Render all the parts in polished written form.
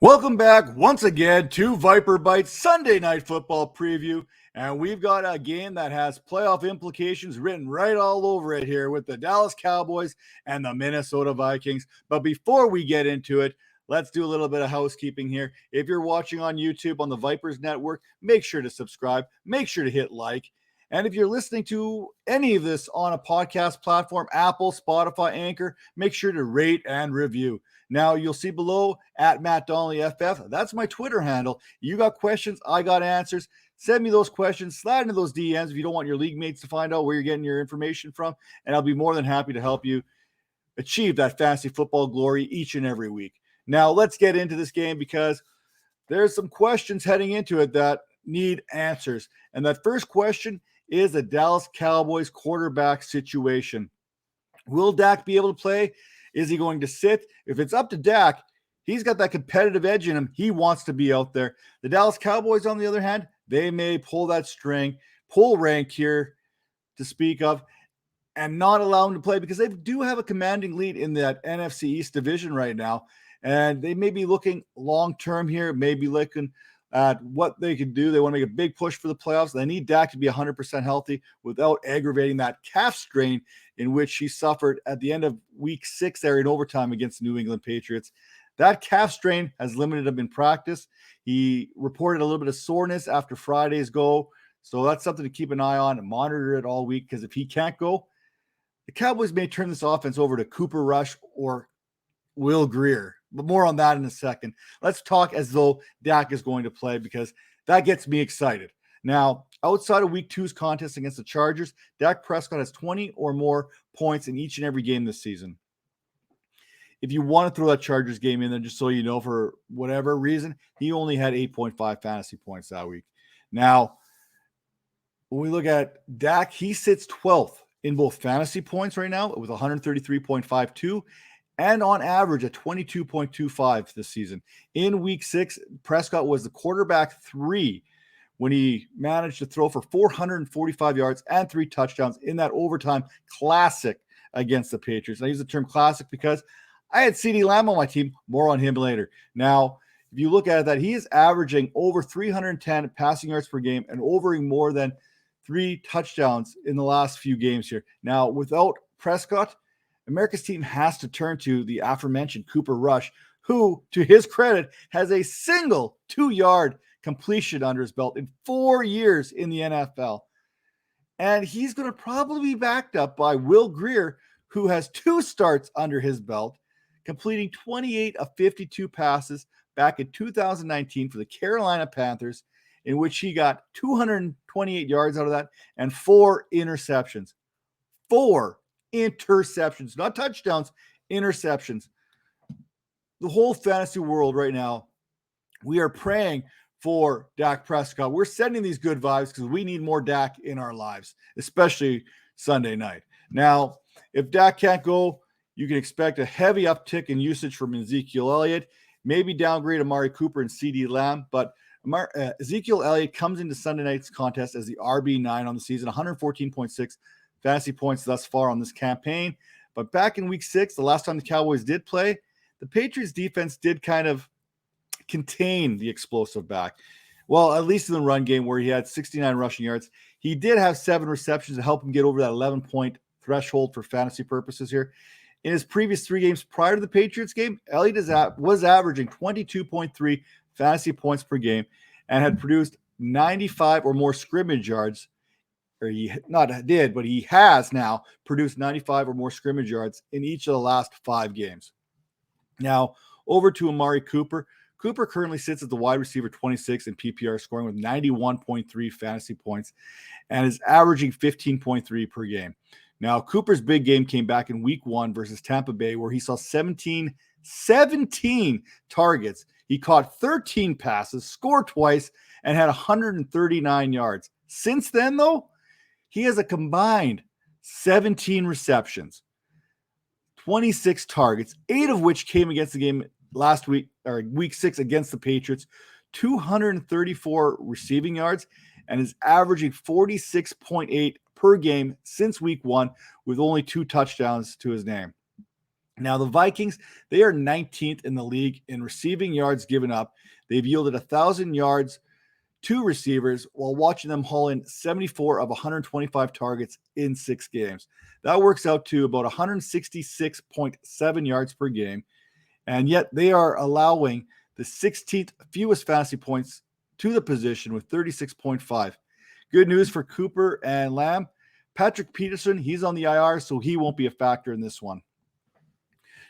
Welcome back once again to Viper Bites Sunday Night Football Preview. And we've got a game that has playoff implications written right all over it here with the Dallas Cowboys and the Minnesota Vikings. But before we get into it, let's do a little bit of housekeeping here. If you're watching on YouTube on the Vipers Network, make sure to subscribe. Make sure to hit like. And if you're listening to any of this on a podcast platform, Apple, Spotify, Anchor, make sure to rate and review. Now, you'll see below at Matt Donnelly FF. That's my Twitter handle. You got questions, I got answers. Send me those questions. Slide into those DMs if you don't want your league mates to find out where you're getting your information from. And I'll be more than happy to help you achieve that fantasy football glory each and every week. Now, let's get into this game because there's some questions heading into it that need answers. And that first question is the Dallas Cowboys quarterback situation. Will Dak be able to play? Is he going to sit? If it's up to Dak, he's got that competitive edge in him. He wants to be out there. The Dallas Cowboys, on the other hand, they may pull that string, pull rank here to speak of, and not allow him to play because they do have a commanding lead in that NFC East division right now. And they may be looking long-term here, maybe looking at what they can do. They want to make a big push for the playoffs. They need Dak to be 100% healthy without aggravating that calf strain in which he suffered at the end of week 6 there in overtime against the New England Patriots. That calf strain has limited him in practice. He reported a little bit of soreness after Friday's go. So that's something to keep an eye on and monitor it all week because if he can't go, the Cowboys may turn this offense over to Cooper Rush or Will Grier. But more on that in a second. Let's talk as though Dak is going to play because that gets me excited. Now, outside of week 2's contest against the Chargers, Dak Prescott has 20 or more points in each and every game this season. If you want to throw that Chargers game in there, just so you know, for whatever reason, he only had 8.5 fantasy points that week. Now, when we look at Dak, he sits 12th in both fantasy points right now with 133.52 and on average at 22.25 this season. In week 6, Prescott was the quarterback 3 when he managed to throw for 445 yards and 3 touchdowns in that overtime classic against the Patriots. I use the term classic because I had CeeDee Lamb on my team. More on him later. Now, if you look at that, he is averaging over 310 passing yards per game and overing more than 3 touchdowns in the last few games here. Now, without Prescott, America's team has to turn to the aforementioned Cooper Rush, who, to his credit, has a single 2-yard completion under his belt in 4 years in the NFL. And he's going to probably be backed up by Will Grier, who has 2 starts under his belt, completing 28 of 52 passes back in 2019 for the Carolina Panthers, in which he got 228 yards out of that and 4 interceptions. 4 interceptions, not touchdowns, interceptions. The whole fantasy world right now, we are praying for Dak Prescott. We're sending these good vibes because we need more Dak in our lives, especially Sunday night. Now, if Dak can't go, you can expect a heavy uptick in usage from Ezekiel Elliott, maybe downgrade Amari Cooper and CeeDee Lamb, but Ezekiel Elliott comes into Sunday night's contest as the RB9 on the season, 114.6 fantasy points thus far on this campaign. But back in week 6, the last time the Cowboys did play, the Patriots defense did kind of contain the explosive back. Well, at least in the run game where he had 69 rushing yards. He did have 7 receptions to help him get over that 11-point threshold for fantasy purposes here. In his previous 3 games prior to the Patriots game, Elliott was averaging 22.3 fantasy points per game and had produced 95 or more scrimmage yards. Or he has now produced 95 or more scrimmage yards in each of the last 5 games. Now, over to Amari Cooper. Cooper currently sits at the wide receiver 26 in PPR scoring with 91.3 fantasy points and is averaging 15.3 per game. Now, Cooper's big game came back in week 1 versus Tampa Bay where he saw 17 targets. He caught 13 passes, scored twice, and had 139 yards. Since then, though, he has a combined 17 receptions, 26 targets, 8 of which came against the game last week, or week 6 against the Patriots, 234 receiving yards, and is averaging 46.8 per game since week 1 with only 2 touchdowns to his name. Now, the Vikings, they are 19th in the league in receiving yards given up. They've yielded 1,000 yards to receivers while watching them haul in 74 of 125 targets in 6 games. That works out to about 166.7 yards per game. And yet they are allowing the 16th fewest fantasy points to the position with 36.5. Good news for Cooper and Lamb. Patrick Peterson, he's on the IR, so he won't be a factor in this one.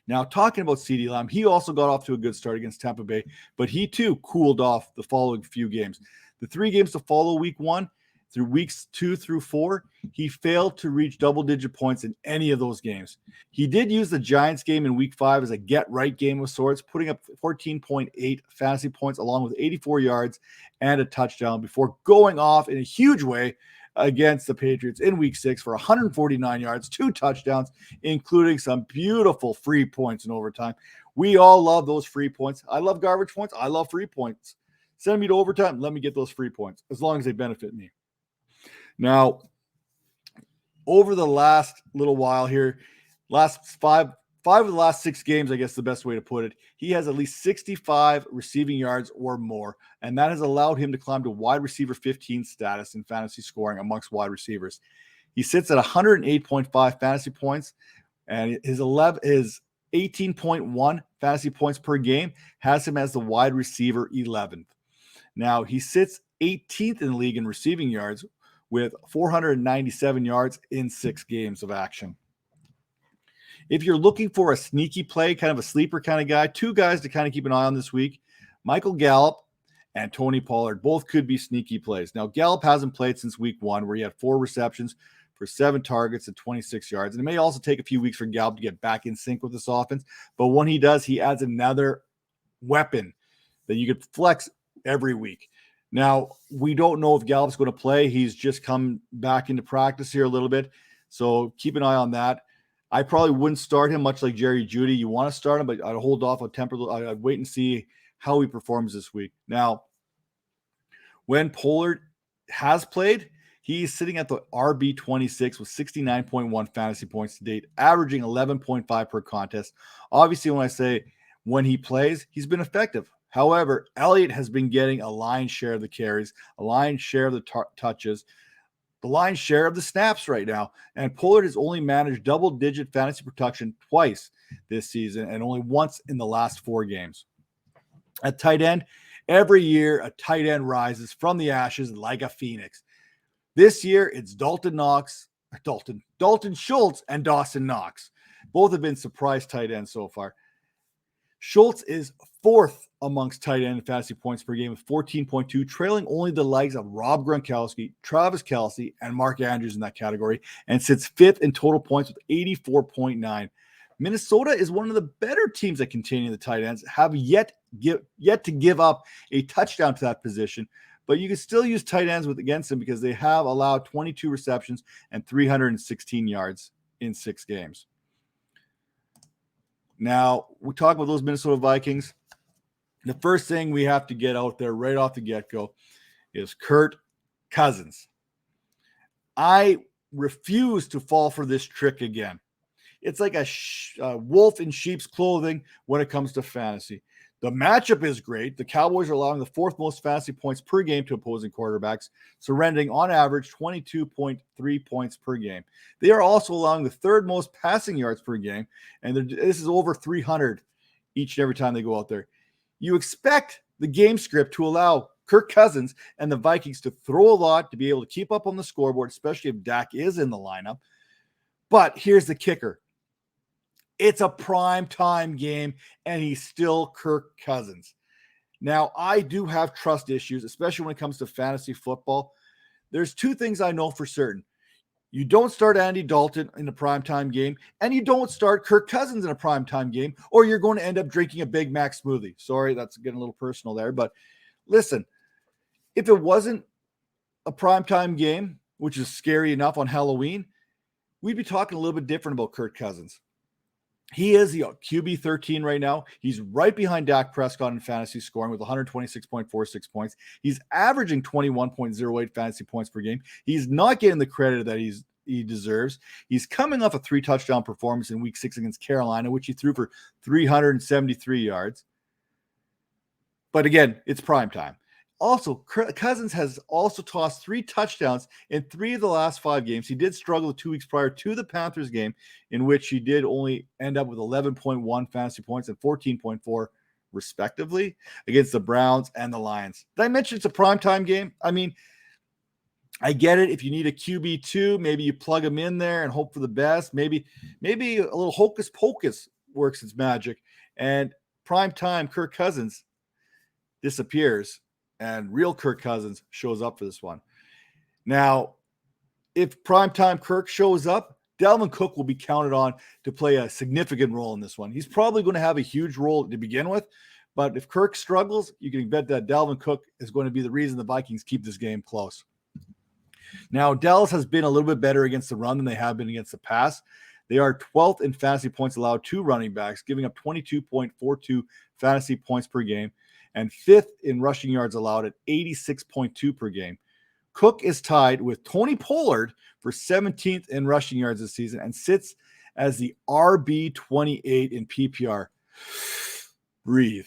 Now, talking about CeeDee Lamb, he also got off to a good start against Tampa Bay, but he too cooled off the following few games. The 3 games to follow week 1 through weeks 2 through 4, he failed to reach double-digit points in any of those games. He did use the Giants game in week 5 as a get-right game of sorts, putting up 14.8 fantasy points along with 84 yards and a touchdown before going off in a huge way against the Patriots in week 6 for 149 yards, 2 touchdowns, including some beautiful free points in overtime. We all love those free points. I love garbage points. I love free points. Send me to overtime. Let me get those free points as long as they benefit me. Now, over the last little while here, last five of the last 6 games, I guess the best way to put it, he has at least 65 receiving yards or more, and that has allowed him to climb to wide receiver 15 status in fantasy scoring amongst wide receivers. He sits at 108.5 fantasy points, and his 18.1 fantasy points per game has him as the wide receiver 11th. Now, he sits 18th in the league in receiving yards with 497 yards in 6 games of action. If you're looking for a sneaky play, kind of a sleeper kind of guy, 2 guys to kind of keep an eye on this week, Michael Gallup and Tony Pollard, both could be sneaky plays. Now, Gallup hasn't played since week 1, where he had 4 receptions for 7 targets and 26 yards. And it may also take a few weeks for Gallup to get back in sync with this offense. But when he does, he adds another weapon that you could flex every week. Now, we don't know if Gallup's going to play. He's just come back into practice here a little bit. So keep an eye on that. I probably wouldn't start him, much like Jerry Jeudy. You want to start him, but I'd hold off. I'd wait and see how he performs this week. Now, when Pollard has played, he's sitting at the RB26 with 69.1 fantasy points to date, averaging 11.5 per contest. Obviously, when I say when he plays, he's been effective. However, Elliott has been getting a lion's share of the carries, a lion's share of the touches, the lion's share of the snaps right now. And Pollard has only managed double-digit fantasy production twice this season and only once in the last 4 games. At tight end, every year a tight end rises from the ashes like a phoenix. This year, it's Dalton Schultz and Dawson Knox. Both have been surprise tight ends so far. Schultz is 4th amongst tight end fantasy points per game with 14.2, trailing only the likes of Rob Gronkowski, Travis Kelce, and Mark Andrews in that category, and sits 5th in total points with 84.9. Minnesota is one of the better teams at containing the tight ends, have yet to give up a touchdown to that position, but you can still use tight ends against them because they have allowed 22 receptions and 316 yards in 6 games. Now, we talk about those Minnesota Vikings. The first thing we have to get out there right off the get-go is Kirk Cousins. I refuse to fall for this trick again. It's like a wolf in sheep's clothing when it comes to fantasy. The matchup is great. The Cowboys are allowing the 4th most fantasy points per game to opposing quarterbacks, surrendering on average 22.3 points per game. They are also allowing the 3rd most passing yards per game, and this is over 300 each and every time they go out there. You expect the game script to allow Kirk Cousins and the Vikings to throw a lot to be able to keep up on the scoreboard, especially if Dak is in the lineup. But here's the kicker. It's a prime time game, and he's still Kirk Cousins. Now, I do have trust issues, especially when it comes to fantasy football. There's 2 things I know for certain. You don't start Andy Dalton in a primetime game, and you don't start Kirk Cousins in a primetime game, or you're going to end up drinking a Big Mac smoothie. Sorry, that's getting a little personal there, but listen, if it wasn't a primetime game, which is scary enough on Halloween, we'd be talking a little bit different about Kirk Cousins. He is the QB 13 right now. He's right behind Dak Prescott in fantasy scoring with 126.46 points. He's averaging 21.08 fantasy points per game. He's not getting the credit that he's he deserves. He's coming off a 3-touchdown performance in Week 6 against Carolina, which he threw for 373 yards. But again, it's prime time. Also, Cousins has also tossed 3 touchdowns in 3 of the last 5 games. He did struggle 2 weeks prior to the Panthers game, in which he did only end up with 11.1 fantasy points and 14.4 respectively against the Browns and the Lions. Did I mention it's a primetime game? I mean, I get it. If you need a QB2, maybe you plug him in there and hope for the best. Maybe a little hocus pocus works its magic. And primetime Kirk Cousins disappears and real Kirk Cousins shows up for this one. Now, if primetime Kirk shows up, Dalvin Cook will be counted on to play a significant role in this one. He's probably going to have a huge role to begin with, but if Kirk struggles, you can bet that Dalvin Cook is going to be the reason the Vikings keep this game close. Now, Dallas has been a little bit better against the run than they have been against the pass. They are 12th in fantasy points allowed to running backs, giving up 22.42 fantasy points per game, and 5th in rushing yards allowed at 86.2 per game. Cook is tied with Tony Pollard for 17th in rushing yards this season and sits as the RB28 in PPR. Breathe.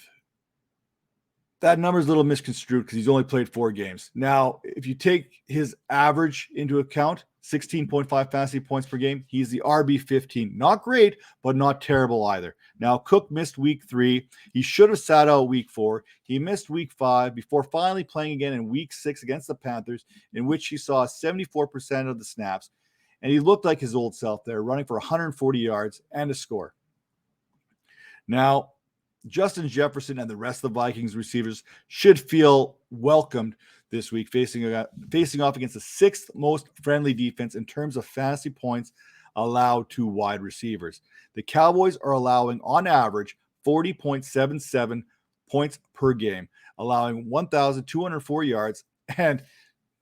That number is a little misconstrued because he's only played 4 games. Now, if you take his average into account, 16.5 fantasy points per game, he's the RB15. Not great, but not terrible either. Now, Cook missed week 3. He should have sat out week 4. He missed week 5 before finally playing again in week 6 against the Panthers, in which he saw 74% of the snaps. And he looked like his old self there, running for 140 yards and a score. Now, Justin Jefferson and the rest of the Vikings receivers should feel welcomed this week, facing off against the 6th most friendly defense in terms of fantasy points allowed to wide receivers. The Cowboys are allowing, on average, 40.77 points per game, allowing 1,204 yards and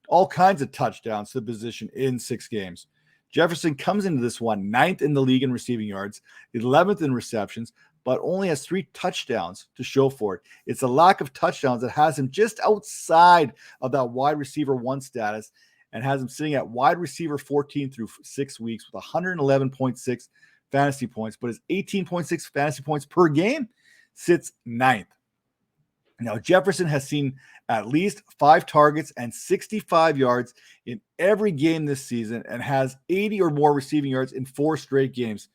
all kinds of touchdowns to the position in 6 games. Jefferson comes into this one 9th in the league in receiving yards, 11th in receptions, but only has 3 touchdowns to show for it. It's a lack of touchdowns that has him just outside of that wide receiver 1 status and has him sitting at wide receiver 14 through 6 weeks with 111.6 fantasy points, but his 18.6 fantasy points per game sits 9th. Now, Jefferson has seen at least 5 targets and 65 yards in every game this season and has 80 or more receiving yards in 4 straight games.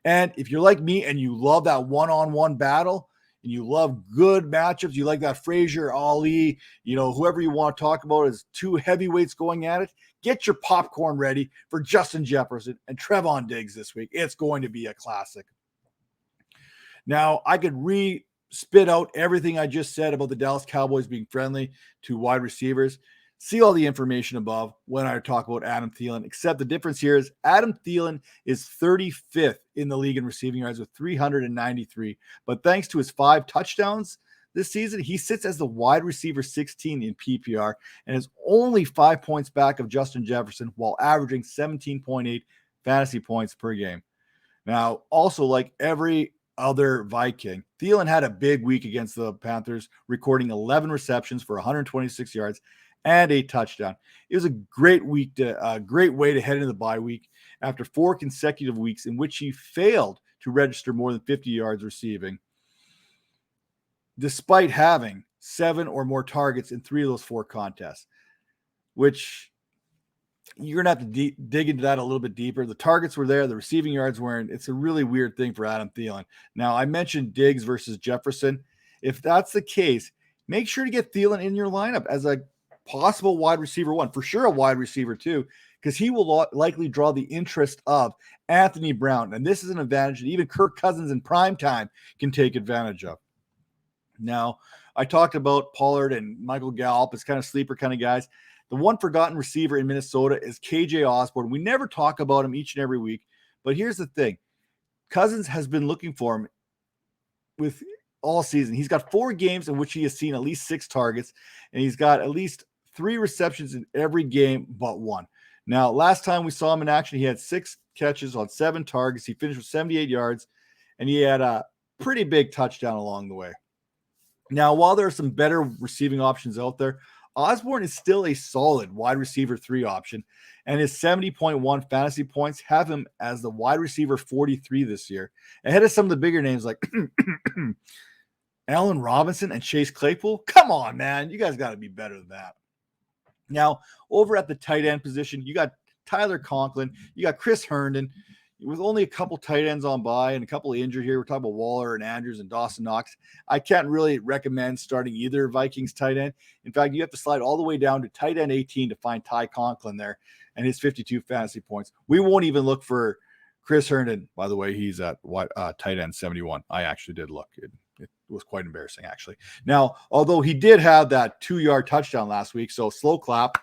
And if you're like me and you love that one-on-one battle and you love good matchups, you like that Frazier, Ali, whoever you want to talk about as 2 heavyweights going at it, get your popcorn ready for Justin Jefferson and Trevon Diggs this week. It's going to be a classic. Now, I could spit out everything I just said about the Dallas Cowboys being friendly to wide receivers. See all the information above when I talk about Adam Thielen, except the difference here is Adam Thielen is 35th in the league in receiving yards with 393. But thanks to his 5 touchdowns this season, he sits as the wide receiver 16 in PPR and is only 5 points back of Justin Jefferson while averaging 17.8 fantasy points per game. Now, also like every other Viking, Thielen had a big week against the Panthers, recording 11 receptions for 126 yards and a touchdown. It was a great way to head into the bye week after 4 consecutive weeks in which he failed to register more than 50 yards receiving, despite having 7 or more targets in 3 of those 4 contests, which you're going to have to dig into that a little bit deeper. The targets were there. The receiving yards weren't. It's a really weird thing for Adam Thielen. Now, I mentioned Diggs versus Jefferson. If that's the case, make sure to get Thielen in your lineup as a possible wide receiver 1, for sure a wide receiver 2, because he will likely draw the interest of Anthony Brown. And this is an advantage that even Kirk Cousins in primetime can take advantage of. Now, I talked about Pollard and Michael Gallup as kind of sleeper kind of guys. The one forgotten receiver in Minnesota is KJ Osborne. We never talk about him each and every week, but here's the thing. Cousins has been looking for him with all season. He's got 4 games in which he has seen at least 6 targets, and he's got at least 3 receptions in every game but 1. Now, last time we saw him in action, he had 6 catches on 7 targets. He finished with 78 yards, and he had a pretty big touchdown along the way. Now, while there are some better receiving options out there, Osborne is still a solid wide receiver 3 option, and his 70.1 fantasy points have him as the wide receiver 43 this year, ahead of some of the bigger names like Allen Robinson and Chase Claypool. Come on, man. You guys got to be better than that. Now, over at the tight end position, you got Tyler Conklin, you got Chris Herndon. With only a couple tight ends on by and a couple of injured here, we're talking about Waller and Andrews and Dawson Knox. I can't really recommend starting either Vikings tight end. In fact, you have to slide all the way down to tight end 18 to find Ty Conklin there and his 52 fantasy points. We won't even look for Chris Herndon. By the way, he's at tight end 71. I actually did look. It was quite embarrassing, actually. Now, although he did have that 2-yard touchdown last week, so slow clap.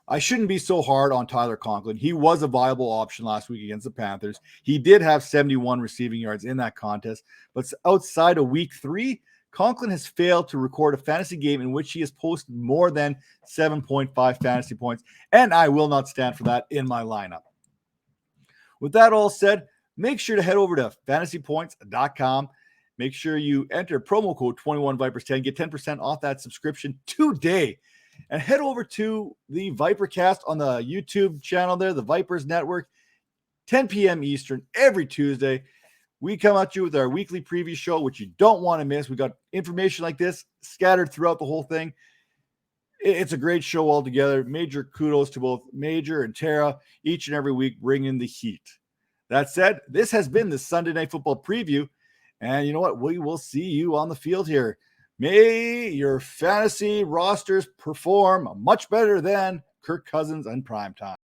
I shouldn't be so hard on Tyler Conklin. He was a viable option last week against the Panthers. He did have 71 receiving yards in that contest, but outside of week 3, Conklin has failed to record a fantasy game in which he has posted more than 7.5 fantasy points, and I will not stand for that in my lineup. With that all said, make sure to head over to fantasypoints.com. Make sure you enter promo code 21Vipers10, get 10% off that subscription today. And head over to the Vipercast on the YouTube channel there, the Vipers Network, 10 p.m. Eastern every Tuesday. We come at you with our weekly preview show, which you don't want to miss. We got information like this scattered throughout the whole thing. It's a great show altogether. Major kudos to both Major and Tara, each and every week bringing the heat. That said, this has been the Sunday Night Football preview. And you know what? We will see you on the field here. May your fantasy rosters perform much better than Kirk Cousins and Primetime.